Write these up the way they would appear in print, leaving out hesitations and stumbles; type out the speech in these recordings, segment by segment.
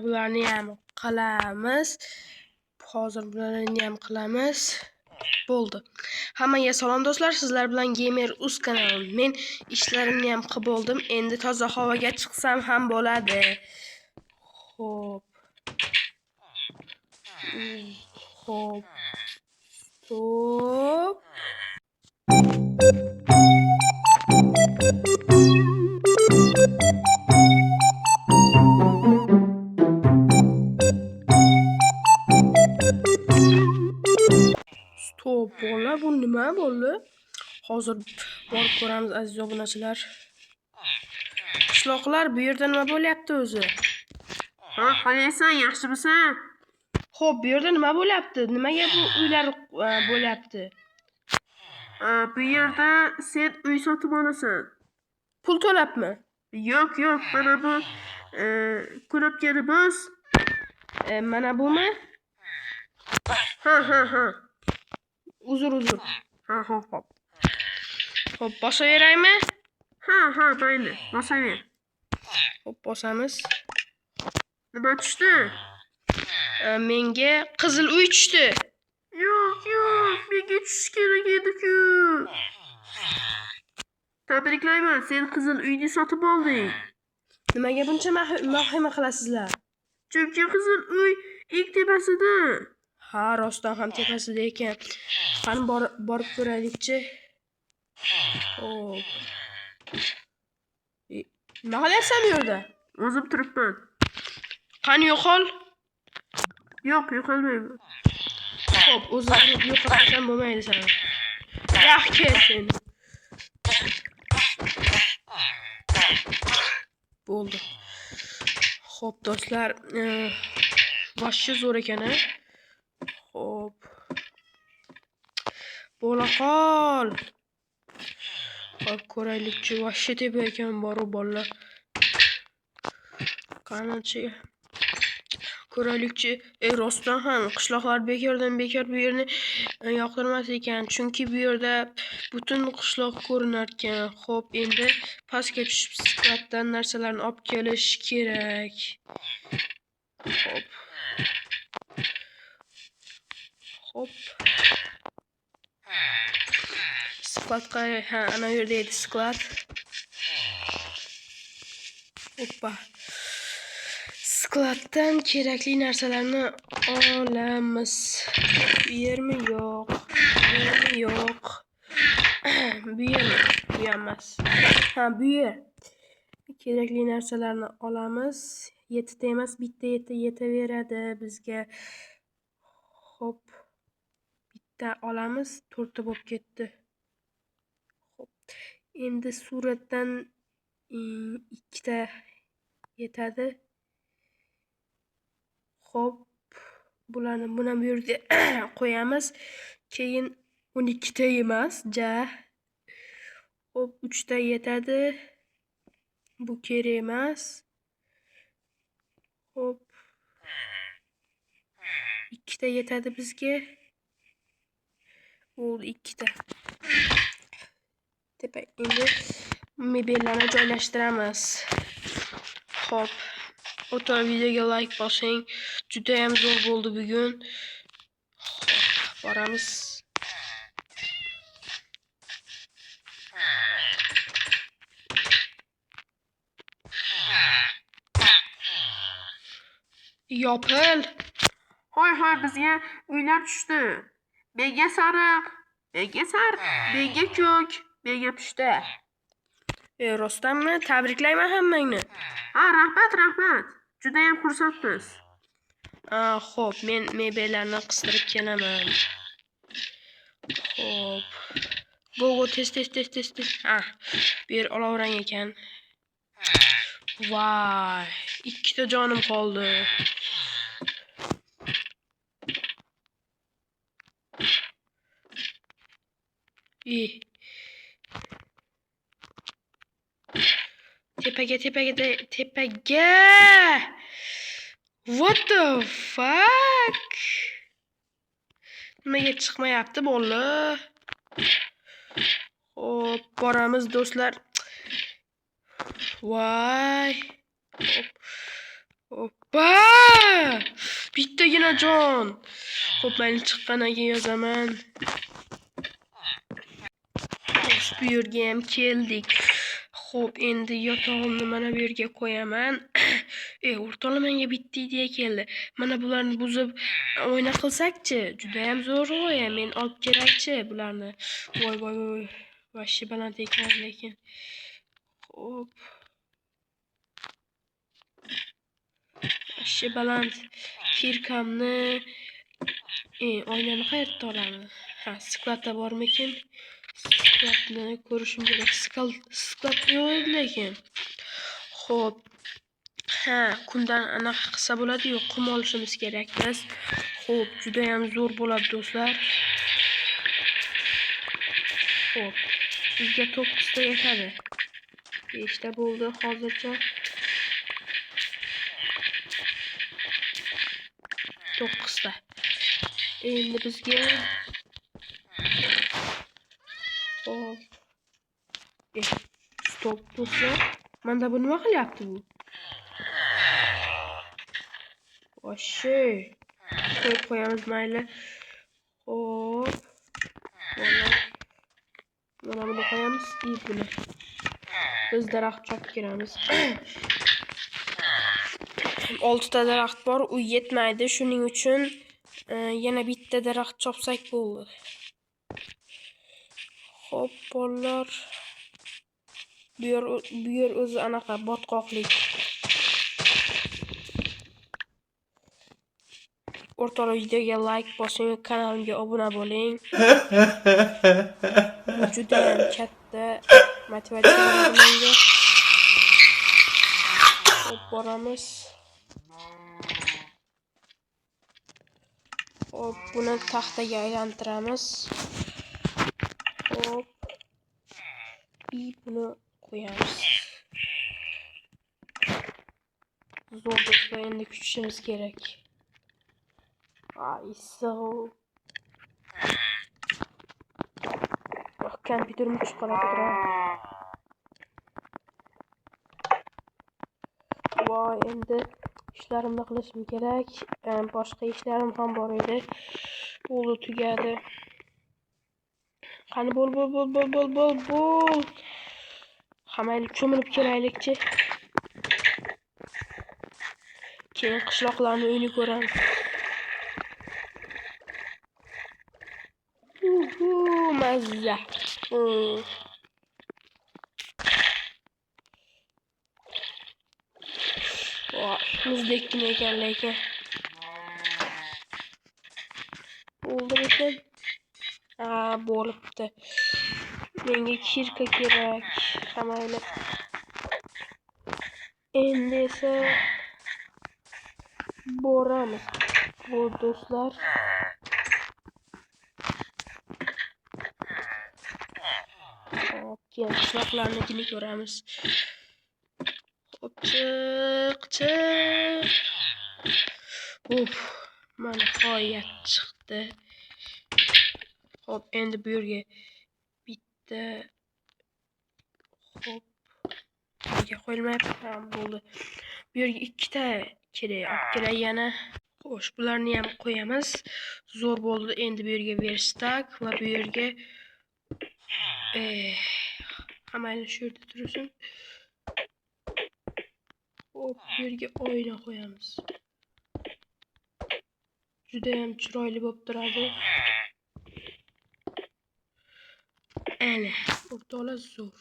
mana bularni ham qilamiz. Hozir bularni ham qilamiz. Bo'ldi. Hammaga salom do'stlar, sizlar bilan Gamer.uz kanali. Men ishlarimni ham qilib bo'ldim. Endi toza havoga chiqsam ham bo'ladi. Xo'p. Stop. Stop bola, bu nima bo'ldi? Hozir borib ko'ramiz aziz obunachilar. Qishloqlar, bu yerda nima bo'lyapti o'zi? Ha, qalaysan, yaxshimisan? Xo'p, bu yerda nima bo'lyapti? Nimaga bu uylar bo'lyapti? Bu yerda sen uy sotib olasan. Pul to'labmi? Yo'q, mana bu ko'rabganimiz. Mana bumi? Ha. Uzr. Ha, hop. Xo'p, bosaveraymi? Ha, mayli, bosaver. Xo'p, bosamiz. Nima tushdi? Menga qizil uy tushdi. Yo'q, menga tushishi kerak edi-ku. Tabriklayman, sen qizil uyni sotib olding. Nimaga buncha vahima qilasizlar? Chunki qizil uy eng tepasida. Ha, rostdan ham tepasida ekan. Qani borib ko'raylikchi. Xo'p. Nima qilyapsan bu yerda? O'zim turibman. Qani yo'qol? Yo'q, yo'qolmayman. Xo'p, o'zing yo'qolsam bo'lmaydi sana. Yaxshi kelsin. Bo'ldi. Xo'p do'stlar, vashchi zo'r ekan-a? Xo'p. Bo'la qol. Xo'p, ko'raylikchi, vashchi tepa ekan boru bolalar. Qanachi ko'raylikchi, rostdan ham qishloqlar bekordan bekor bu yerni yoqtirmas ekan, chunki bu yerda butun qishloq ko'rinar ekan. Xo'p, endi pastga tushib sifatdan narsalarni olib kelish kerak. Xo'p. Skladga, ha, ana yerda edi sklad. Hoppa. Skladdan kerakli narsalarni olamiz. Bu yermi? Yo'q. Bu yermi? Bu emas. Ha, bu yer. Kerakli narsalarni olamiz. 7 ta emas, bitta yetaveradi bizga. Xo'p. Bitta olamiz, 4 ta bo'lib ketdi. Xo'p. Endi suratdan 2 ta yetadi. Xo'p, bularni buni bu yerga qo'yamiz. Keyin 12 ta emas, Xo'p, 3 ta yetadi. Bu kerak emas. Xo'p. 2 ta yetadi bizga. Bo'ldi, 2 ta. Tepa endi mebellarni joylashtiramiz. Xo'p. O'ta videoga like bosing. Juda ham zo'r bo'ldi bugun. Xo'p, boramiz. Yopil. Hoy, bizga uylar tushdi. Menga sariq, menga ko'k, menga pushta. Rostdanmi? Tabriklayman hammangni. Ha, rahmat. Juda ham xursandmiz. Xo'p, men mebellarni qistirib kelaman. Xo'p. Go, tez. Ha, bu yer olovrang ekan. Voy, 2 ta jonim qoldi. Tepaga. What the fuck? Nimaga chiqmayapti bola? Xo'p, boramiz do'stlar. Voy. Hoppa! Bittagina jon. Xo'p, mayli chiqqanidan keyin yozaman. Bu yerga ham keldik. Xo'p, endi yotog'imni mana bu yerga qo'yaman. O'rtoqlar menga bitta ideya keldi. Mana bularni buzib o'yna qilsak-chi? Juda ham zo'r o'y. Men olib kerakchi bularni. Voy voy voy. Vashshi baland ekan lekin. Xo'p. Vashshi baland kirkamni oynani qayerda olamiz? Ha, skladda bormikin? Skladni ko'rishim kerak. Sklad yo'q lekin. Xo'p. Ha, kundan anaqa qilsa bo'ladi-yu, qum olishimiz kerak biz. Xo'p, juda ham zo'r bo'ladi do'stlar. Xo'p, bizga 9 ta yetadi. 5 ta bo'ldi hozircha. 9 ta. Endi bizga Xo'p. Stop do'stlar. Menda bu nima qilyapti bu? Vashshi. Qo'yib qo'yamiz mayli. Xo'p. Mana buni qo'yamiz. Buni. Biz daraxt chopib kiramiz. 6 ta daraxt bor, u yetmaydi. Shuning uchun yana bitta daraxt chopsak bo'ldi. Xo'p, bolalar. Bu yer o'zi anaqa botqoqlik. O'rtoqlar, videoga like bosing, kanalimga obuna bo'ling. Bu juda ham katta motivatsiya beradi menga. Xo'p, boramiz. Xo'p, buni taxtaga aylantiramiz. Xo'p. Buni qo'yamiz. Zo'r do'stlar, endi kuchishimiz kerak. Issiq. Kompyuterim chiqib qoladi. Voy, endi ishlarimni qilishim kerak. Boshqa ishlarim ham bor edi. Bo'ldi, tugadi. Qani bo'l. Hammaylik cho'milib kelaylikchi. Keyin qishloqlarni uyini ko'ramiz. Mazza. Muzdekkim ekan lekin. Bo'ldi ekan. Bo'libdi. Menga kirka kerak. Hammaylik. Endi esa boramiz. Bu do'stlar. Keyin qishloqlarnikini ko'ramiz. Xo'p, chiq. Mana nihoyat chiqdi. Xo'p, endi bu yerga bitta. Xo'p. Nega qo'yilmayapti? Bo'ldi. Bu yerga 2 ta kerak. Olib kelay yana. Xo'sh, bularni ham qo'yamiz. Zo'r bo'ldi. Endi bu yerga verstak va bu yerga hammayni shu yerda tursin. Xo'p, bu yerga oyna qo'yamiz. Juda ham chiroyli bo'lib turadi. Ana, o'rtoqlar, zo'r.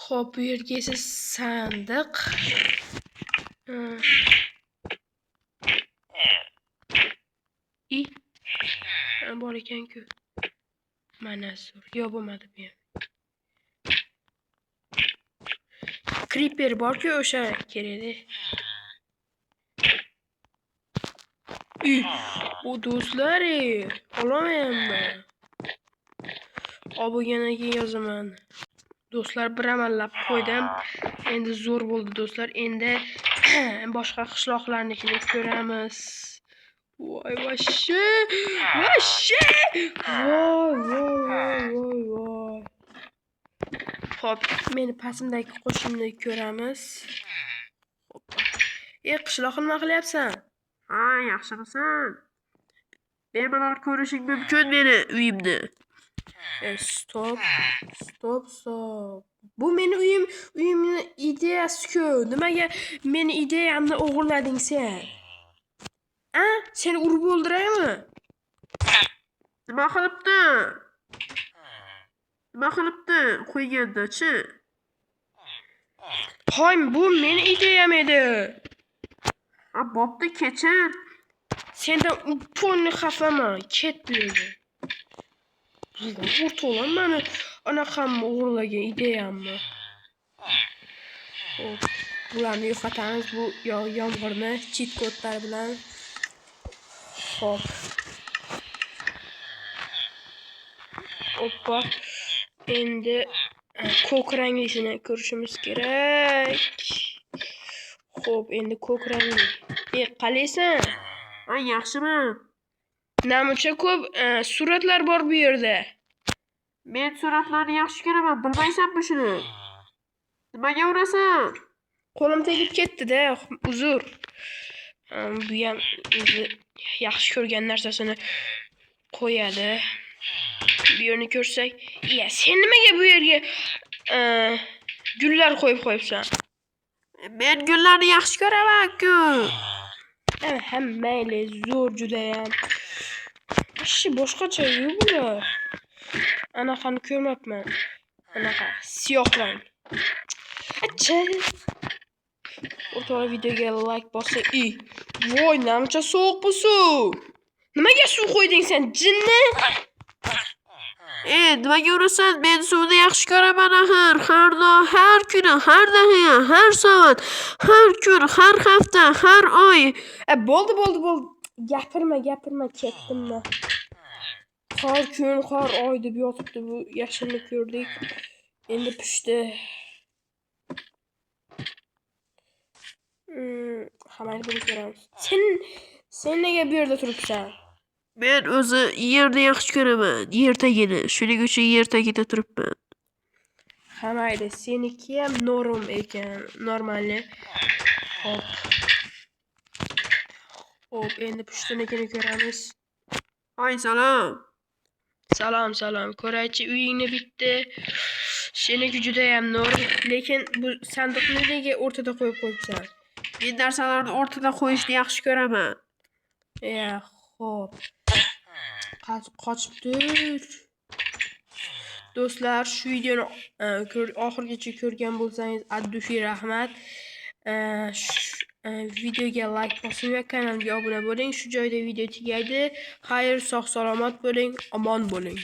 Xo'p, bu yerga esa sandiq. Bor ekan-ku. Mana zo'r. Yo'q, bo'lmadi bu ham. Creeper bor-ku, o'sha kerak-da. Bu do'stlar, olamayapman. Bo'lgandan keyin yozaman. Do'stlar, bir amallab qo'ydim. Endi zo'r bo'ldi do'stlar. Endi boshqa qishloqlarnikini ko'ramiz. Voy, vashshi. Voy. Xo'p, meni pastimdagi qo'shimni ko'ramiz. Qishloq nima qilyapsan? Ha, yaxshimisan? Bemalol ko'rishing mumkin meni uyimni. Stop. Bu meni uyimni ideyasi-ku. Nimaga meni ideyamni o'g'irlading sen? Seni urib o'ldiraymi? Nima qilibdi? Qo'yganda-chi. Hoy, bu meni ideyam edi. Ha, bo'pti, kechir. Sendan uponni xafaman. Ket bu yerga. O'rtoqlar meni anaqamni o'g'irlagan ideyamni. Xo'p, bularni yo'qotamiz bu yomg'irni cheat kodlar bilan. Xo'p. Oppa. Endi ko'k ranglisini ko'rishimiz kerak. Xo'p, endi ko'k rangli. Qalaysan? Ha, yaxshiman. Namuncha ko'p suratlar bor bu yerda. Men suratlarni yaxshi ko'raman, bilmaysanmi shuni? Nimaga urasan? Qo'lim tegib ketdi-da, uzr. Bu ham o'zi yaxshi ko'rgan narsasini qo'yadi. Bu yerni ko'rsak, sen nimaga bu yerga gullar qo'yibsan? Men gullarni yaxshi ko'raman-ku. Mayli, zo'r juda ham. Boshqacha-yu bular. Anaqani ko'rmabman. Anaqa siyoh rang. O'rtoqlar, videoga like bossa. Voy, namuncha sovuq bu suv. Nimaga suv qo'yding sen, jinni? Nimaga urasan? Men suvni yaxshi ko'raman axir. Har kuni, har daqiqa, har soat, har kun, har hafta, har oy. Bo'ldi. Gapirma, ketdim men. Har kun, har oy deb yotibdi bu yashinni ko'rdik. Endi pishdi. Hammani buni ko'ramiz. Sen nega bu yerda turibsan? Men o'zi yerni yaxshi ko'raman, yer tagini. Shuning uchun yer tagida turibman. Mayli, seniki ham norm ekan, normalni. Xo'p, endi pushtinikini ko'ramiz. Hoy, salom. Salom. Ko'raychi, uyingni bitdi. Seniki juda ham norm, lekin bu sandiqni nega o'rtada qo'yibsan? Men narsalarni o'rtada qo'yishni yaxshi ko'raman. Xo'p. Qochib tur. Do'stlar, shu videoni oxirigacha ko'rgan bo'lsangiz, addufi rahmat. Videoga like bosing va kanalga obuna bo'ling. Shu joyda video tugaydi. Xayr, sog' salomat bo'ling, omon bo'ling.